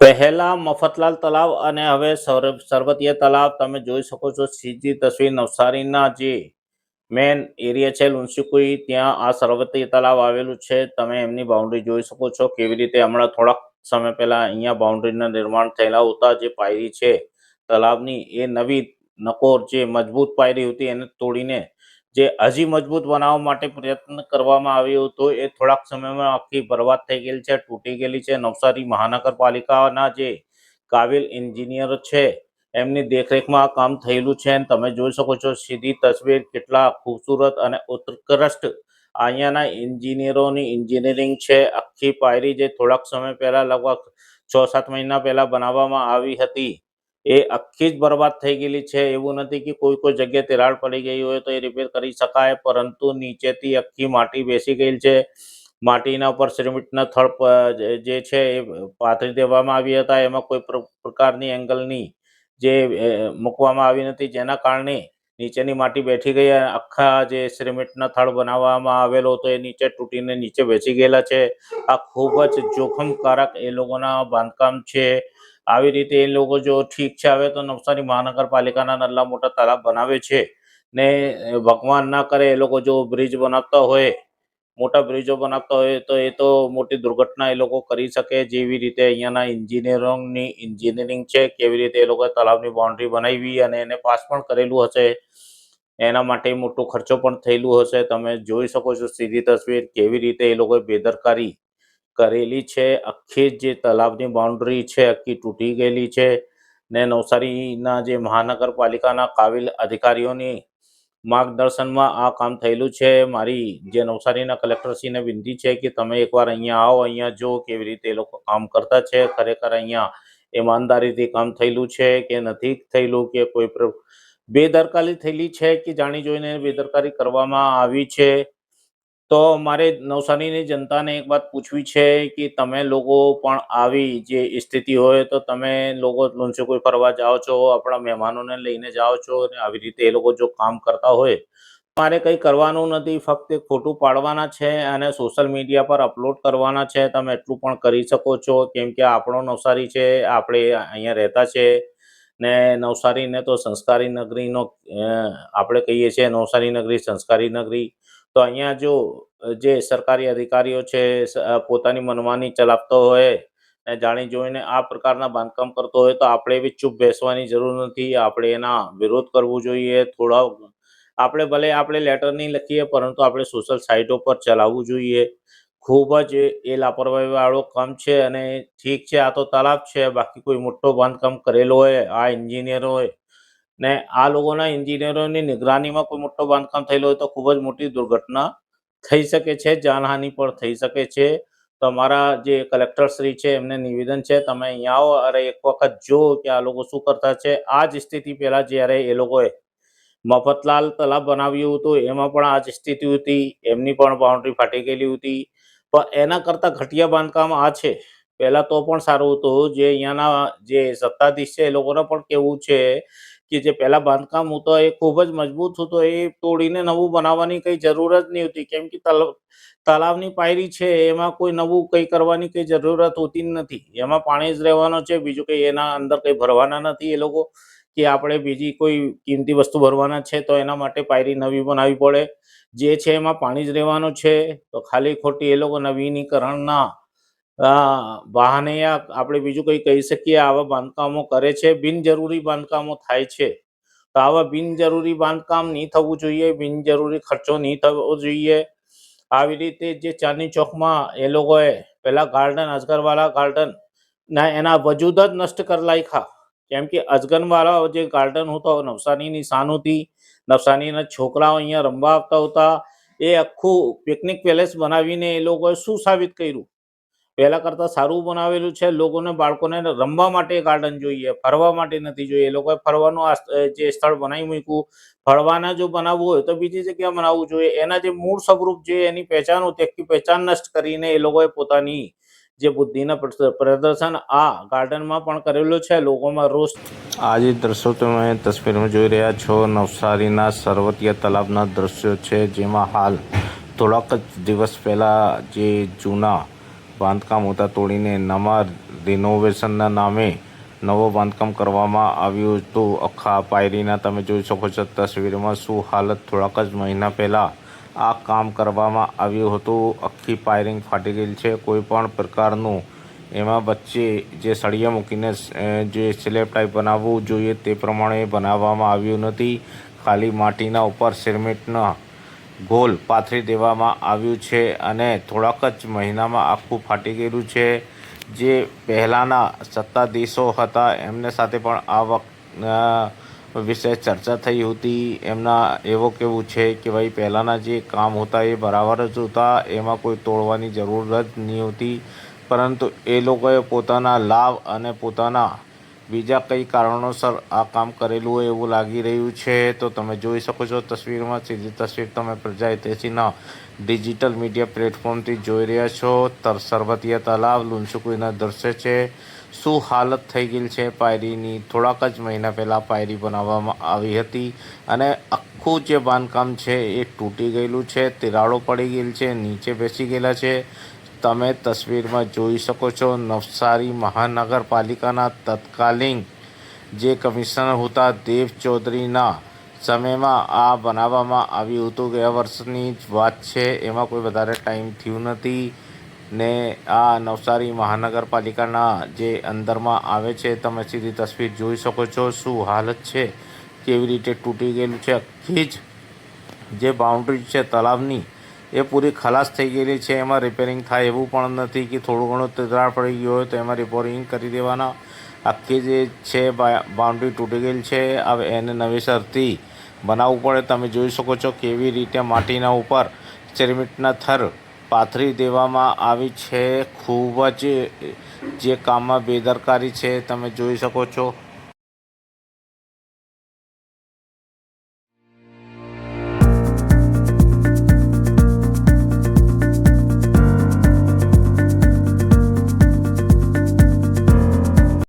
પહેલા મફતલાલ તલાવ અને હવે સરવતીય તલાવ તમે જોઈ શકો છો. સીધી તસવીર નવસારીના જે મેન એરિયા છે લુન્સીકુઈ, ત્યાં આ સરવતીય તલાવ આવેલું છે. તમે એમની બાઉન્ડ્રી જોઈ શકો છો કેવી રીતે હમણાં થોડાક સમય પહેલા અહીંયા બાઉન્ડ્રીના નિર્માણ થયેલા હતા. જે પાયરી છે તલાવની એ નવી નકોર જે મજબૂત પાયરી હતી એને તોડીને જે હજી મજબૂત બનાવવા માટે પ્રયત્ન કરવામાં આવ્યો હતો એ થોડાક સમયમાં આખી બરબાદ થઈ ગયેલી છે, તૂટી ગયેલી છે. નવસારી મહાનગરપાલિકાના જે કાબિલ એન્જિનિયર છે એમની દેખરેખમાં આ કામ થયેલું છે. તમે જોઈ શકો છો સીધી તસવીર, કેટલા ખૂબસૂરત અને ઉત્કૃષ્ટ અહીંયાના એન્જિનિયરોની એન્જિનિયરિંગ છે. આખી પાયરી જે થોડાક સમય પહેલા લગભગ 6-7 મહિના પહેલા બનાવવામાં આવી હતી એ આખી જ બરબાદ થઈ ગયેલી છે. એવું નથી કે કોઈ જગ્યાએ તિરાડ પડી ગઈ હોય તો એ રિપેર કરી શકાય, પરંતુ નીચેથી આખી માટી બેસી ગયેલી છે. માટીના ઉપર સિમેન્ટના થડ જે છે એ પાથરી દેવામાં આવ્યા હતા. એમાં કોઈ પ્રકારની એંગલની જે મૂકવામાં આવી નથી, જેના કારણે નીચેની માટી બેઠી ગઈ. આખા જે સિમેન્ટના થડ બનાવવામાં આવેલો હતો એ નીચે તૂટીને નીચે બેસી ગયેલા છે. આ ખૂબ જ જોખમકારક એ લોકોના બાંધકામ છે. આવી રીતે એ લોકો જો ઠીક છે, હવે તો નવસારી મહાનગરપાલિકાના નાના મોટા તળાવ બનાવે છે ને ભગવાન ના કરે એ લોકો જો બ્રિજ બનાવતા હોય, મોટા બ્રિજો બનાવતા હોય તો એ તો મોટી દુર્ઘટના એ લોકો કરી શકે. જેવી રીતે અહીંયાના એન્જિનિયરોની એન્જિનિયરિંગ છે, કેવી રીતે એ લોકોએ તળાવની બાઉન્ડ્રી બનાવી અને એને પાસ પણ કરેલું હશે, એના માટે મોટો ખર્ચો પણ થયેલું હશે. તમે જોઈ શકો છો સીધી તસવીર કેવી રીતે એ લોકોએ બેદરકારી કરેલી છે. આખી જે તળાવની બાઉન્ડ્રી છે આખી તૂટી ગયેલી છે ને નવસારીના જે મહાનગરપાલિકાના કાબિલ અધિકારીઓની માર્ગદર્શનમાં આ કામ થયેલું છે. મારી જે નવસારીના કલેક્ટરશ્રીને વિનંતી છે કે તમે એકવાર અહીંયા આવો, અહીંયા જો કેવી રીતે એ લોકો કામ કરતા છે. ખરેખર અહીંયા ઈમાનદારીથી કામ થયેલું છે કે નથી થયેલું, કે કોઈ બેદરકારી થયેલી છે કે જાણી જોઈને બેદરકારી કરવામાં આવી છે. તો મારે નવસારીની જનતાને એક વાત પૂછવી છે કે તમે લોકો પણ આવી જે સ્થિતિ હોય તો તમે લોકો લુન્સીકુઈ ફરવા જાઓ છો, આપણા મહેમાનોને લઈને જાઓ છો અને આવી રીતે એ લોકો જો કામ કરતા હોય, મારે કંઈ કરવાનું નથી, ફક્ત ફોટો પાડવાના છે અને સોશિયલ મીડિયા પર અપલોડ કરવાના છે. તમે એટલું પણ કરી શકો છો, કેમ કે આપણો નવસારી છે, આપણે અહીંયા રહેતા છે ને નવસારીને તો સંસ્કારી નગરીનો આપણે કહીએ છીએ, નવસારી નગરી સંસ્કારી નગરી. તો અહીંયા જો જે સરકારી અધિકારીઓ છે પોતાની મનમાની ચલાવતો હોય ને જાણી જોઈને આ પ્રકારના બાંધકામ કરતો હોય તો આપણે બી ચૂપ બેસવાની જરૂર નથી. આપણે એના વિરોધ કરવું જોઈએ. થોડા આપણે લેટર નહીં લખીએ, પરંતુ આપણે સોશિયલ સાઇટો પર ચલાવવું જોઈએ. ખૂબ જ એ લાપરવાહી વાળો કામ છે. અને ઠીક છે, આ તો તલાબ છે, બાકી કોઈ મોટો બાંધકામ કરેલો હોય આ એન્જિનિયરો હોય ને આ લોકોના એન્જિનિયરોની નિગરાનીમાં કોઈ મોટો બાંધકામ થયેલો હોય તો ખૂબ જ મોટી દુર્ઘટના થઈ શકે છે, જાનહાનિ પણ થઈ શકે છે. તમારા જે કલેક્ટરશ્રી છે એમને નિવેદન છે, તમે અહીંયા આવો અરે એક વખત જો કે આ લોકો શું કરતા છે. આ જ સ્થિતિ પહેલા જ્યારે એ લોકોએ મફતલાલ તલાવ બનાવ્યું હતું એમાં પણ આ જ સ્થિતિ હતી, એમની પણ બાઉન્ડ્રી ફાટી ગયેલી હતી. પણ એના કરતાં ઘટિયા બાંધકામ આ છે. પહેલાં તો પણ સારું હતું. જે અહીંયાના જે સત્તાધીશ છે એ લોકોને પણ કહેવું છે કે જે પહેલાં બાંધકામ હતો એ ખૂબ જ મજબૂત હતો, એ તોડીને નવું બનાવવાની કંઈ જરૂર જ નહીં હતી. કેમ કે તલાવની પાયરી છે એમાં કોઈ નવું કંઈ કરવાની કંઈ જરૂરત હોતી નથી. એમાં પાણી જ રહેવાનું છે, બીજું કંઈ એના અંદર કંઈ ભરવાના નથી એ લોકો, કે આપણે બીજી કોઈ કિંમતી વસ્તુ ભરવાના છે તો એના માટે પાયરી નવી બનાવવી પડે. જે છે એમાં પાણી જ રહેવાનું છે. તો ખાલી ખોટી એ લોકો નવીનીકરણના બહાને આપણે બીજું કંઈ કહી શકીએ આવા બાંધકામો કરે છે, બિનજરૂરી બાંધકામો થાય છે. તો આવા બિનજરૂરી બાંધકામ નહીં થવું જોઈએ, બિનજરૂરી ખર્ચો નહીં થવો જોઈએ. આવી રીતે જે ચાંદની ચોકમાં એ લોકોએ પહેલાં ગાર્ડન, અજગરવાલા ગાર્ડન ના એના વજૂદ જ નષ્ટ કરી નાખ્યા. કેમ કે અજગરવાલા જે ગાર્ડન હતો નવસારીની શાન હતી, નવસારીના છોકરાઓ અહીંયા રમવા આવતા હતા. એ આખું પિકનિક પેલેસ બનાવીને એ લોકોએ શું સાબિત કર્યું? પહેલાં કરતાં સારું બનાવેલું છે. લોકોને, બાળકોને રમવા માટે ગાર્ડન જોઈએ, ફરવા માટે નથી જોઈએ. એ લોકોએ ફરવાનું જે સ્થળ બનાવી મૂક્યું, ફરવાના જો બનાવવું હોય તો બીજી જગ્યાએ બનાવવું જોઈએ. એના જે મૂળ સ્વરૂપ જે એની પહેચાન હતી આખી પહેચાન નષ્ટ કરીને એ લોકોએ પોતાની જે બુદ્ધિના પ્રદર્શન આ ગાર્ડનમાં પણ કરેલું છે. લોકોમાં રોષ. આ જે દ્રશ્યો તમે તસવીરમાં જોઈ રહ્યા છો નવસારીના સરવતીય તલાવના દ્રશ્યો છે, જેમાં હાલ થોડાક જ દિવસ પહેલાં જે જૂના બાંધકામ હતા તોડીને નવા રિનોવેશનના નામે નવો બાંધકામ કરવામાં આવ્યું હતું. આખા પાયરીના તમે જોઈ શકો છો તસવીરમાં શું હાલત. થોડાક જ મહિના પહેલાં આ કામ કરવામાં આવ્યું હતું. આખી પાયરિંગ ફાટી ગયેલ છે. કોઈ પણ પ્રકારનું એમાં વચ્ચે જે સળિયા મૂકીને જે સ્લેબ ટાઈપ બનાવવું જોઈએ તે પ્રમાણે બનાવવામાં આવ્યું નથી. ખાલી માટીના ઉપર સિમેન્ટના ગોલ પાથરી દેવામાં આવ્યું છે અને થોડાક જ મહિનામાં આખું ફાટી ગયેલું છે. જે પહેલાંના સત્તાધીશો હતા એમને સાથે પણ આ વખત વિશે ચર્ચા થઈ હતી. એમના એવો કહેવું છે કે ભાઈ પહેલાંના જે કામ હતા એ બરાબર જ હતા, એમાં કોઈ તોડવાની જરૂર જ નહીં હોતી, પરંતુ એ લોકોએ પોતાના લાભ અને પોતાના બીજા કંઈ કારણોસર આ કામ કરેલું હોય એવું લાગી રહ્યું છે. તો તમે જોઈ શકો છો તસવીરમાં, સીધી તસવીર તમે પ્રજા હિતૈષીના ડિજિટલ મીડિયા પ્લેટફોર્મથી જોઈ રહ્યા છો. સરવતિયા તલાવ લુન્સુકુઈના દૃશ્ય છે. શું હાલત થઈ ગઈ છે પાયરીની. થોડાક જ મહિના પહેલાં પાયરી બનાવવામાં આવી હતી અને આખું જે બાંધકામ છે એ તૂટી ગયેલું છે, તિરાડો પડી ગયેલ છે, નીચે બેસી ગયેલા છે. તમે તસવીરમાં જોઈ શકો છો. નવસારી મહાનગરપાલિકાના તત્કાલીન જે કમિશનર હતા દેવ ચૌધરીના સમયમાં આ બનાવવામાં આવ્યું હતું. ગયા વર્ષની જ વાત છે, એમાં કોઈ વધારે ટાઈમ થયું નથી ને આ નવસારી મહાનગરપાલિકાના જે અંદરમાં આવે છે. તમે સીધી તસવીર જોઈ શકો છો શું હાલત છે, કેવી રીતે તૂટી ગયેલું છે. આખી જ જે બાઉન્ડ્રી છે તલાવની એ પૂરી ખલાસ થઈ ગયેલી છે. એમાં રિપેરિંગ થાય એવું પણ નથી કે થોડું ઘણું તિરાડ પડી ગયું હોય તો એમાં રિપેરિંગ કરી દેવાના. આખી જે છે બાઉન્ડ્રી તૂટી ગયેલી છે. હવે એને નવેસરથી બનાવવું પડે. તમે જોઈ શકો છો કેવી રીતે માટીના ઉપર સિમેન્ટના થર પાથરી દેવામાં આવી છે. ખૂબ જ જે કામમાં બેદરકારી છે તમે જોઈ શકો છો.